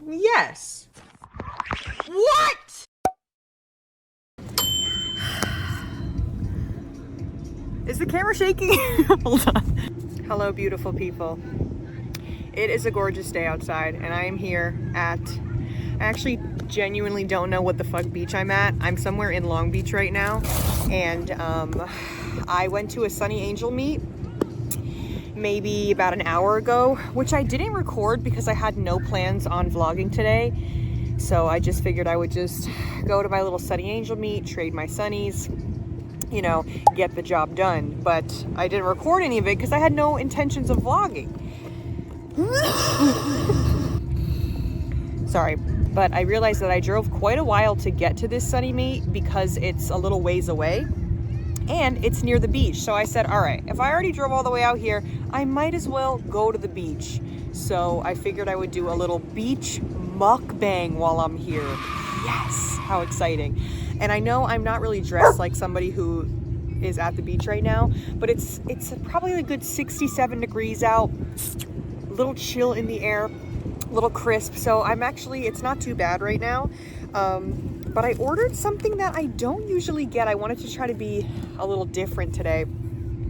Yes. What? Is the camera shaking? Hold on. Hello, beautiful people. It is a gorgeous day outside, and I am here at, I actually genuinely don't know what the fuck beach I'm at. I'm somewhere in Long Beach right now, and I went to a Sunny Angel meet maybe about an hour ago, which I didn't record because I had no plans on vlogging today. So I just figured I would just go to my little Sunny Angel meet, trade my sunnies, you know, get the job done. But I didn't record any of it because I had no intentions of vlogging. Sorry, but I realized that I drove quite a while to get to this sunny meet because it's a little ways away and it's near the beach. So I said, all right, if I already drove all the way out here, I might as well go to the beach. So I figured I would do a little beach mukbang while I'm here. Yes, how exciting. And I know I'm not really dressed like somebody who is at the beach right now, but it's probably a good 67 degrees out, a little chill in the air, a little crisp. So I'm actually, it's not too bad right now. But I ordered something that I don't usually get. I wanted to try to be a little different today,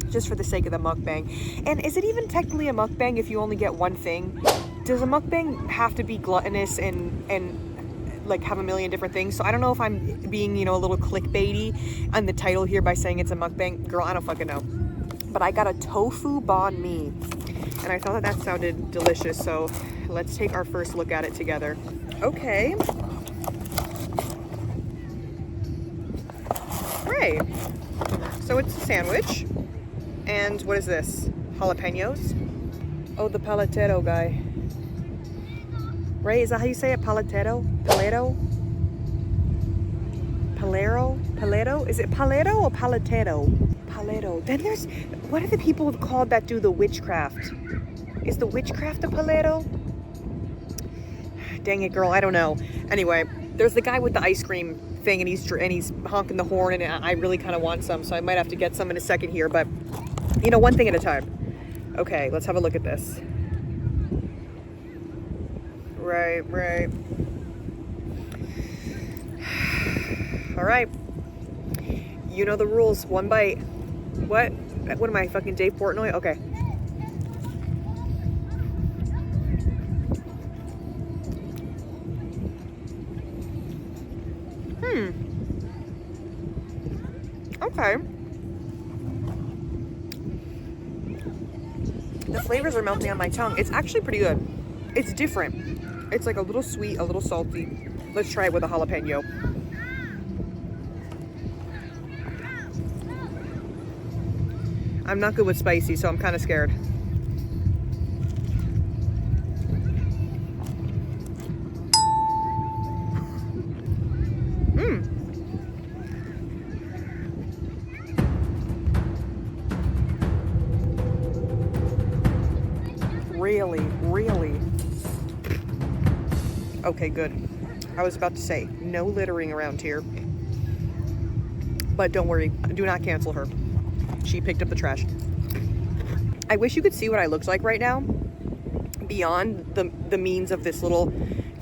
just for the sake of the mukbang. And is it even technically a mukbang if you only get one thing? Does a mukbang have to be gluttonous and like have a million different things? So I don't know if I'm being, you know, a little clickbaity on the title here by saying it's a mukbang. Girl, I don't fucking know. But I got a tofu banh mi, and I thought that sounded delicious. So let's take our first look at it together. Okay. Great. So it's a sandwich. And what is this? Jalapenos? Oh, the paletero guy. Right? Is that how you say it? Paletero? Paleto? Palero? Paleto? Is it paleto or paletero? Paleto. Then there's, what are the people called that do the witchcraft? Is the witchcraft a paleto? Dang it, girl, I don't know. Anyway, there's the guy with the ice cream thing, and he's honking the horn, and I really kind of want some, so I might have to get some in a second here, but you know, one thing at a time. Okay, let's have a look at this. Right. All right. You know the rules. One bite. What am I, fucking Dave Portnoy? Okay. Okay. The flavors are melting on my tongue. It's actually pretty good. It's different. It's like a little sweet, a little salty. Let's try it with a jalapeno. I'm not good with spicy, so I'm kind of scared. Really? Okay, good. I was about to say, no littering around here. But don't worry, do not cancel her. She picked up the trash. I wish you could see what I look like right now, beyond the means of this little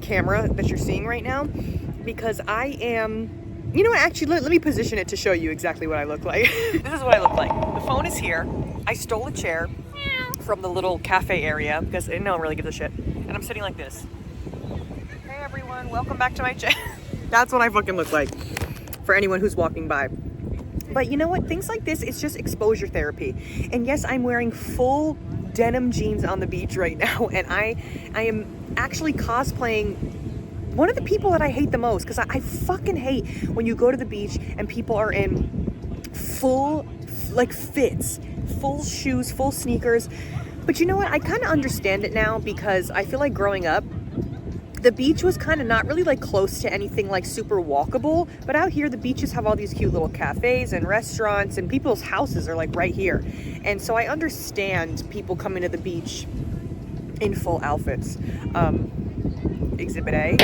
camera that you're seeing right now, because I am, you know what, actually, let me position it to show you exactly what I look like. This is what I look like. The phone is here. I stole a chair from the little cafe area because no one really gives a shit, and I'm sitting like this. Hey everyone, welcome back to my channel. That's what I fucking look like for anyone who's walking by. But you know what, things like this, it's just exposure therapy. And yes, I'm wearing full denim jeans on the beach right now, and I am actually cosplaying one of the people that I hate the most, because I fucking hate when you go to the beach and people are in full like fits, full shoes, full sneakers. But you know what, I kind of understand it now, because I feel like growing up, the beach was kind of not really like close to anything like super walkable, but out here the beaches have all these cute little cafes and restaurants, and people's houses are like right here. And so I understand people coming to the beach in full outfits. Exhibit A.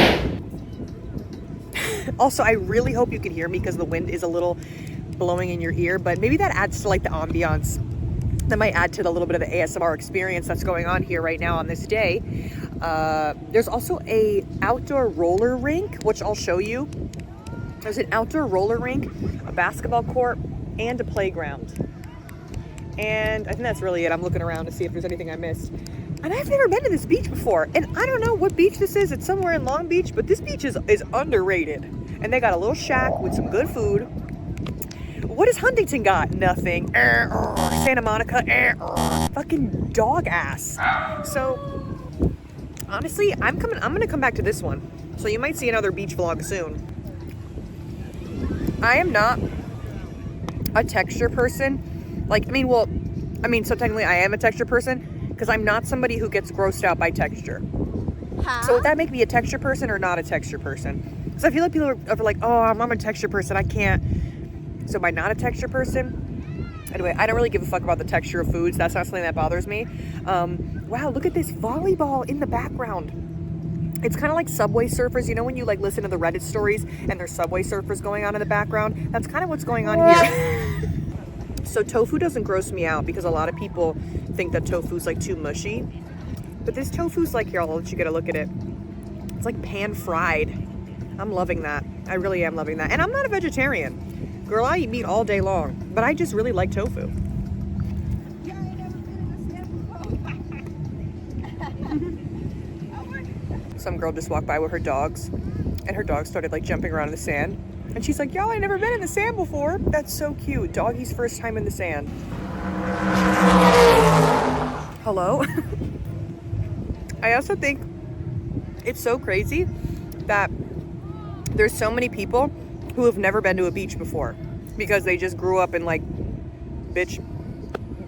Also, I really hope you can hear me because the wind is a little blowing in your ear, but maybe that adds to like the ambiance that might add to the little bit of the ASMR experience that's going on here right now on this day. There's also a outdoor roller rink, which I'll show you. There's an outdoor roller rink, a basketball court, and a playground. And I think that's really it. I'm looking around to see if there's anything I missed. And I've never been to this beach before. And I don't know what beach this is. It's somewhere in Long Beach, but this beach is underrated. And they got a little shack with some good food. What has Huntington got? Nothing. Santa Monica, fucking dog ass. So honestly, I'm gonna come back to this one. So you might see another beach vlog soon. I am not a texture person. Like, so technically I am a texture person because I'm not somebody who gets grossed out by texture. Huh? So would that make me a texture person or not a texture person? So I feel like people are like, oh, I'm a texture person, I can't. So am I not a texture person? Anyway, I don't really give a fuck about the texture of foods. That's not something that bothers me. Wow, look at this volleyball in the background. It's kind of like Subway Surfers. You know when you like listen to the Reddit stories and there's Subway Surfers going on in the background? That's kind of what's going on here. So tofu doesn't gross me out because a lot of people think that tofu's like too mushy. But this tofu's like, here, I'll let you get a look at it. It's like pan fried. I'm loving that. I really am loving that. And I'm not a vegetarian. Girl, I eat meat all day long, but I just really like tofu. Some girl just walked by with her dogs, and her dog started like jumping around in the sand. And she's like, y'all, I never been in the sand before. That's so cute. Doggy's first time in the sand. Hello? I also think it's so crazy that there's so many people who have never been to a beach before because they just grew up in like bitch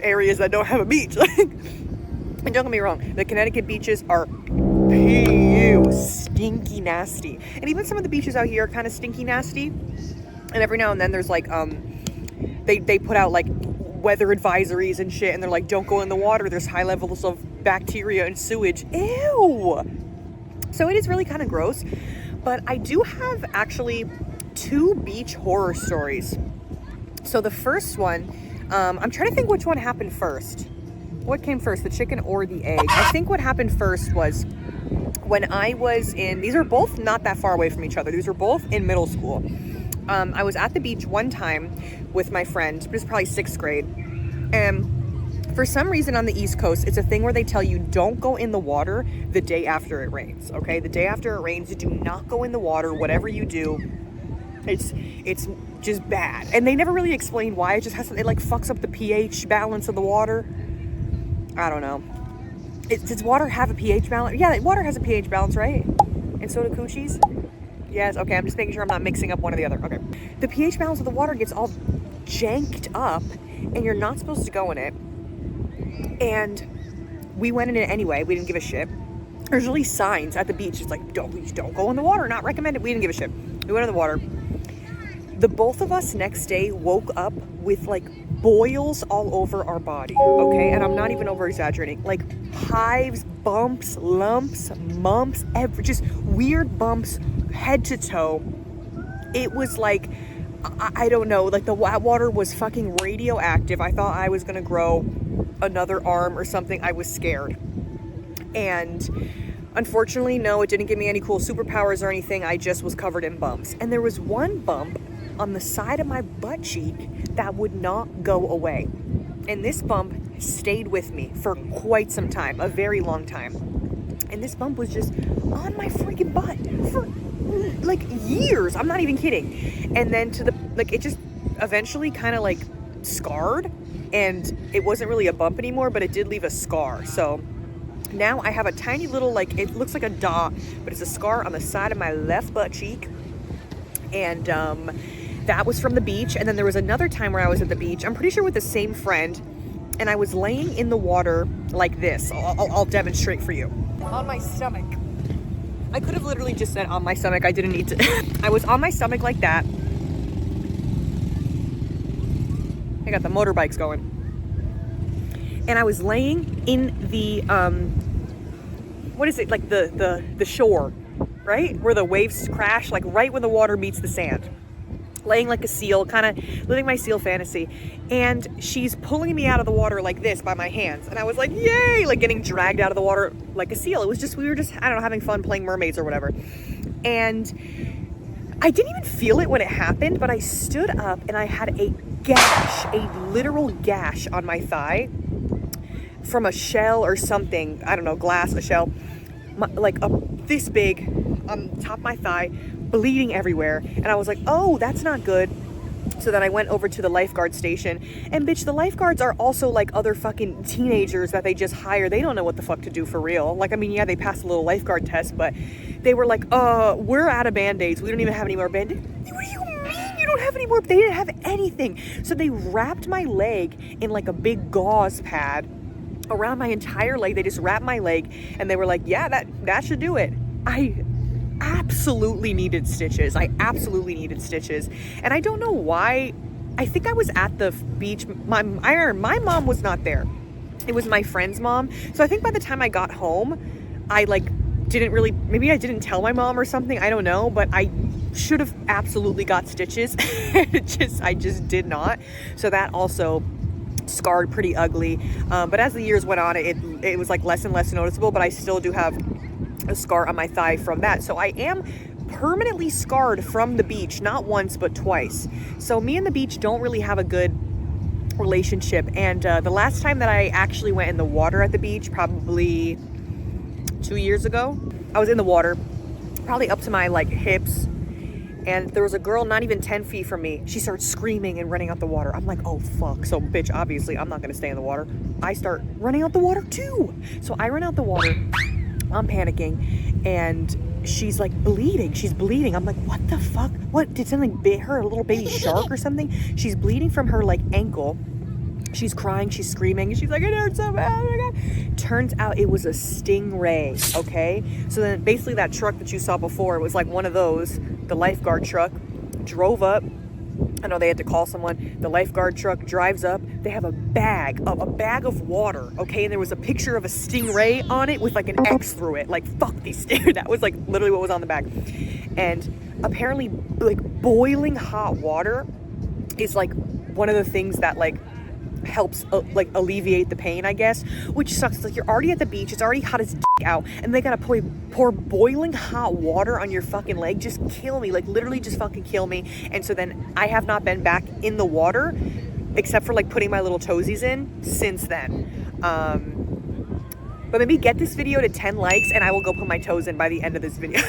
areas that don't have a beach. And don't get me wrong, the Connecticut beaches are stinky nasty, and even some of the beaches out here are kind of stinky nasty. And every now and then there's like they put out like weather advisories and shit, and they're like, don't go in the water, there's high levels of bacteria and sewage. Ew. So it is really kind of gross. But I do have actually 2 beach horror stories. So the first one, I'm trying to think which one happened first. What came first, the chicken or the egg? I think what happened first was when I was in, these are both not that far away from each other. These were both in middle school. I was at the beach one time with my friend. It was probably 6th grade. And for some reason on the East Coast, it's a thing where they tell you don't go in the water the day after it rains, okay? The day after it rains, you do not go in the water. Whatever you do, it's just bad. And they never really explain why. It just has to, it like fucks up the pH balance of the water. I don't know. Does water have a pH balance? Yeah, water has a pH balance, right? And so do coochies? Yes, okay, I'm just making sure I'm not mixing up one or the other. Okay. The pH balance of the water gets all janked up, and you're not supposed to go in it. And we went in it anyway. We didn't give a shit. There's really signs at the beach. It's like, don't go in the water. Not recommended. We didn't give a shit. We went in the water. The both of us next day woke up with like boils all over our body, okay? And I'm not even over exaggerating. Like hives, bumps, lumps, mumps, just weird bumps, head to toe. It was like, I don't know, like the water was fucking radioactive. I thought I was gonna grow another arm or something. I was scared. And unfortunately, no, it didn't give me any cool superpowers or anything. I just was covered in bumps. And there was one bump on the side of my butt cheek that would not go away. And this bump stayed with me for quite some time, a very long time. And this bump was just on my freaking butt for like years. I'm not even kidding. And then it just eventually kind of like scarred, and it wasn't really a bump anymore, but it did leave a scar. So now I have a tiny little, like, it looks like a dot, but it's a scar on the side of my left butt cheek. And that was from the beach. And then there was another time where I was at the beach, I'm pretty sure with the same friend, and I was laying in the water like this. I'll demonstrate for you. On my stomach. I could have literally just said on my stomach. I didn't need to. I was on my stomach like that. I got the motorbikes going. And I was laying in the, what is it? Like the shore, right? Where the waves crash, like right when the water meets the sand. laying like a seal, kind of living my seal fantasy. And she's pulling me out of the water like this by my hands. And I was like, yay, like getting dragged out of the water like a seal. It was just, we were just, I don't know, having fun playing mermaids or whatever. And I didn't even feel it when it happened, but I stood up and I had a gash, a literal gash on my thigh from a shell or something. I don't know, glass, a shell, this big on top of my thigh, bleeding everywhere. And I was like, oh, that's not good. So then I went over to the lifeguard station, and bitch, the lifeguards are also like other fucking teenagers that they just hire. They don't know what the fuck to do for real. Like, I mean, yeah, they passed a little lifeguard test, but they were like, we're out of Band-Aids. We don't even have any more Band-Aids. What do you mean you don't have any more? They didn't have anything. So they wrapped my leg in like a big gauze pad around my entire leg. They just wrapped my leg, and they were like, yeah, that should do it. I absolutely needed stitches. I absolutely needed stitches. And I don't know why. I think I was at the beach. My mom was not there. It was my friend's mom. So I think by the time I got home, I didn't really, maybe I didn't tell my mom or something. I don't know, but I should have absolutely got stitches. I just did not. So that also scarred pretty ugly. But as the years went on, it was like less and less noticeable, but I still do have a scar on my thigh from that. So I am permanently scarred from the beach, not once but twice. So me and the beach don't really have a good relationship. And the last time that I actually went in the water at the beach, probably 2 years ago, I was in the water probably up to my like hips, and there was a girl not even 10 feet from me. She starts screaming and running out the water. I'm like, oh fuck. So bitch, obviously I'm not gonna stay in the water. I start running out the water too. So I run out the water, I'm panicking, and she's like bleeding. She's bleeding. I'm like, what the fuck? What, did something bit her? A little baby shark or something? She's bleeding from her like ankle. She's crying, she's screaming, and she's like, it hurts so bad, oh my God. Turns out it was a stingray, okay? So then basically that truck that you saw before, it was like one of those, the lifeguard truck, drove up. I know they had to call someone. The lifeguard truck drives up. They have a bag of water, okay? And there was a picture of a stingray on it with like an X through it. Like, fuck these stingray. That was like literally what was on the bag. And apparently like boiling hot water is like one of the things that like helps like alleviate the pain, I guess, which sucks. It's like you're already at the beach, it's already hot as out, and they gotta pour boiling hot water on your fucking leg. Just kill me, like literally just fucking kill me. And so then I have not been back in the water except for like putting my little toesies in since then. But maybe get this video to 10 likes and I will go put my toes in by the end of this video.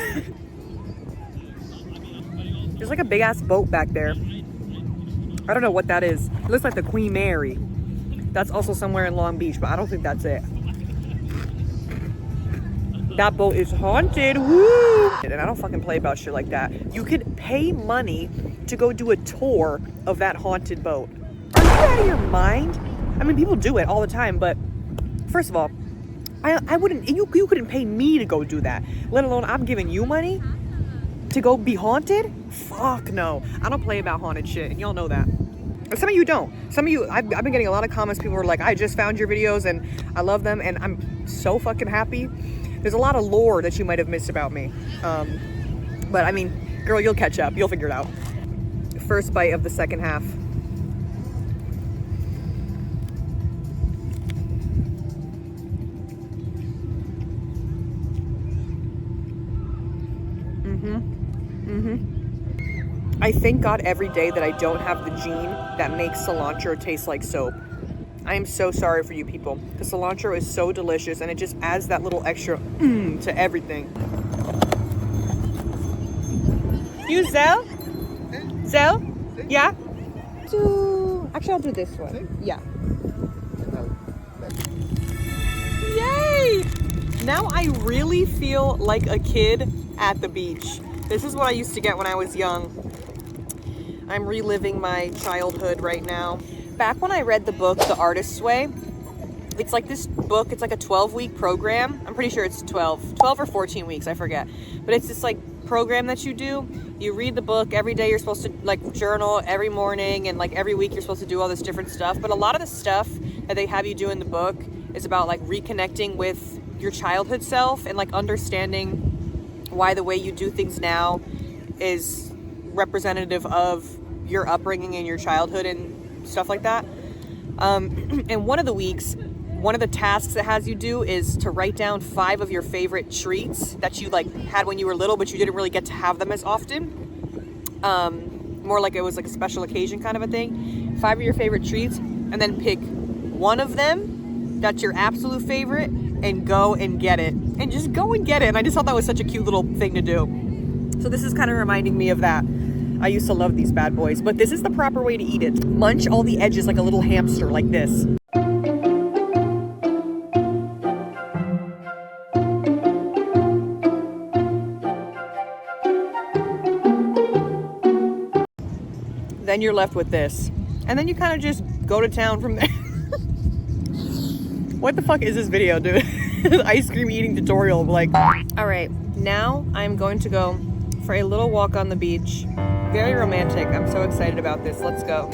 There's like a big ass boat back there. I don't know what that is. It looks like the Queen Mary. That's also somewhere in Long Beach, but I don't think that's it. That boat is haunted. Woo! And I don't fucking play about shit like that. You could pay money to go do a tour of that haunted boat. Are you out of your mind? I mean, people do it all the time, but first of all, I wouldn't, you couldn't pay me to go do that, let alone I'm giving you money to go be haunted? Fuck no. I don't play about haunted shit, and y'all know that. And some of you don't. Some of you, I've been getting a lot of comments. People are like, I just found your videos and I love them, and I'm so fucking happy. There's a lot of lore that you might have missed about me. But I mean, girl, you'll catch up. You'll figure it out. First bite of the second half. I thank God every day that I don't have the gene that makes cilantro taste like soap. I am so sorry for you people, because cilantro is so delicious and it just adds that little extra to everything. You Zell? Zell? Yeah? Actually, I'll do this one. Yeah. Yay! Now I really feel like a kid at the beach. This is what I used to get when I was young. I'm reliving my childhood right now. Back when I read the book, The Artist's Way, it's like this book, it's like a 12-week program. I'm pretty sure it's 12 or 14 weeks, I forget. But it's this like program that you do. You read the book every day. You're supposed to like journal every morning, and like every week you're supposed to do all this different stuff. But a lot of the stuff that they have you do in the book is about like reconnecting with your childhood self and like understanding why the way you do things now is representative of your upbringing and your childhood and stuff like that. And one of the weeks, one of the tasks it has you do is to write down 5 of your favorite treats that you like had when you were little, but you didn't really get to have them as often. More like it was like a special occasion kind of a thing. 5 of your favorite treats, and then pick one of them that's your absolute favorite and go and get it. And just go and get it. And I just thought that was such a cute little thing to do. So this is kind of reminding me of that. I used to love these bad boys, but this is the proper way to eat it. Munch all the edges like a little hamster, like this. Then you're left with this. And then you kind of just go to town from there. What the fuck is this video, dude? Ice cream eating tutorial, like. All right, now I'm going to go for a little walk on the beach. Very romantic. I'm so excited about this. Let's go.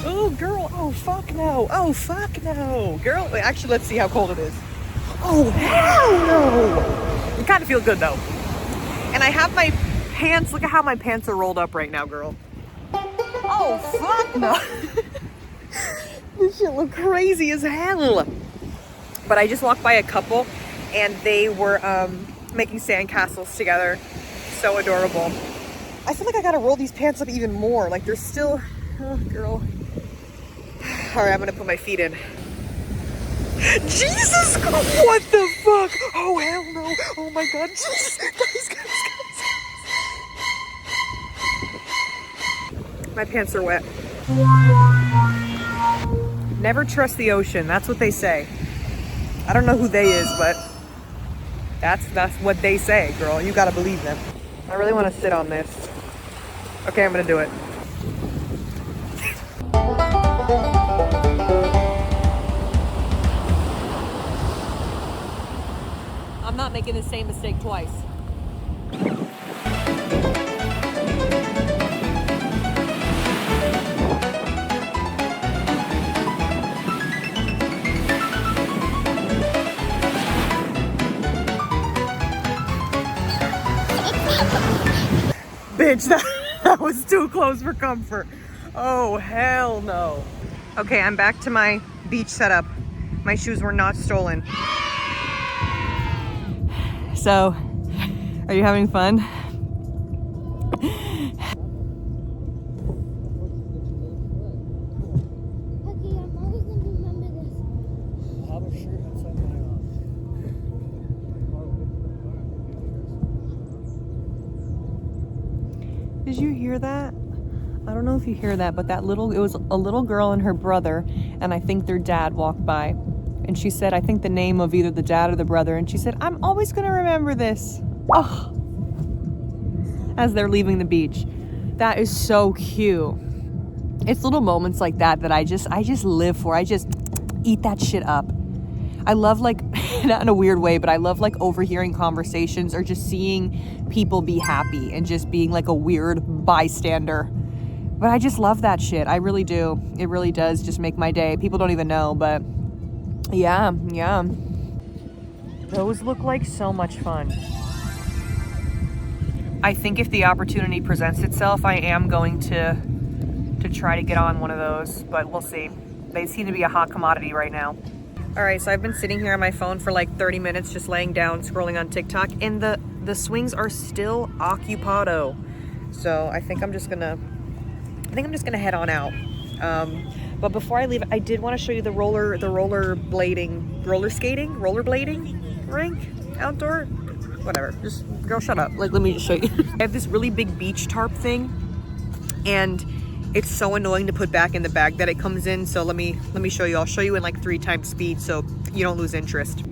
Oh, girl. Oh, fuck no. Oh, fuck no. Girl, wait, actually, let's see how cold it is. Oh, hell no. It kind of feels good, though. And I have my pants. Look at how my pants are rolled up right now, girl. Oh, fuck no. This shit look crazy as hell. But I just walked by a couple, and they were making sandcastles together. So adorable. I feel like I gotta roll these pants up even more. Like they're still, oh girl. All right, I'm gonna put my feet in. Jesus, what the fuck? Oh hell no! Oh my god, Jesus, guys. My pants are wet. Never trust the ocean. That's what they say. I don't know who they is, but that's what they say, girl. You gotta believe them. I really want to sit on this. Okay, I'm gonna do it. I'm not making the same mistake twice. Bitch, that was too close for comfort. Oh, hell no. Okay, I'm back to my beach setup. My shoes were not stolen. So, are you having fun? Did you hear that? I don't know if you hear that, but it was a little girl and her brother, and I think their dad walked by. And she said, I think the name of either the dad or the brother, and she said, I'm always gonna remember this. Oh, as they're leaving the beach. That is so cute. It's little moments like that that I just live for. I just eat that shit up. I love, like, not in a weird way, but I love like overhearing conversations or just seeing people be happy and just being like a weird bystander. But I just love that shit. I really do. It really does just make my day. People don't even know, but yeah. Those look like so much fun. I think if the opportunity presents itself, I am going to try to get on one of those, but we'll see. They seem to be a hot commodity right now. All right, so I've been sitting here on my phone for like 30 minutes, just laying down, scrolling on TikTok, and the swings are still occupado. So I think I'm just gonna head on out. But before I leave, I did want to show you the roller skating rink, outdoor, whatever. Just girl, shut up. Like, let me just show you. I have this really big beach tarp thing, and it's so annoying to put back in the bag that it comes in. So let me show you. I'll show you in like 3 times speed so you don't lose interest.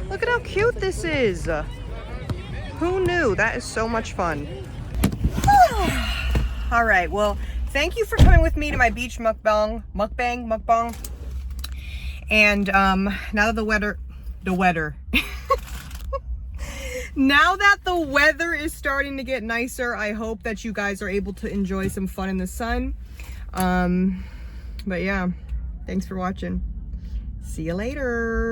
Look at how cute this is. Who knew? That is so much fun. All right, well, thank you for coming with me to my beach mukbang. And now that the weather Now that the weather is starting to get nicer, I hope that you guys are able to enjoy some fun in the sun. But yeah, thanks for watching. See you later.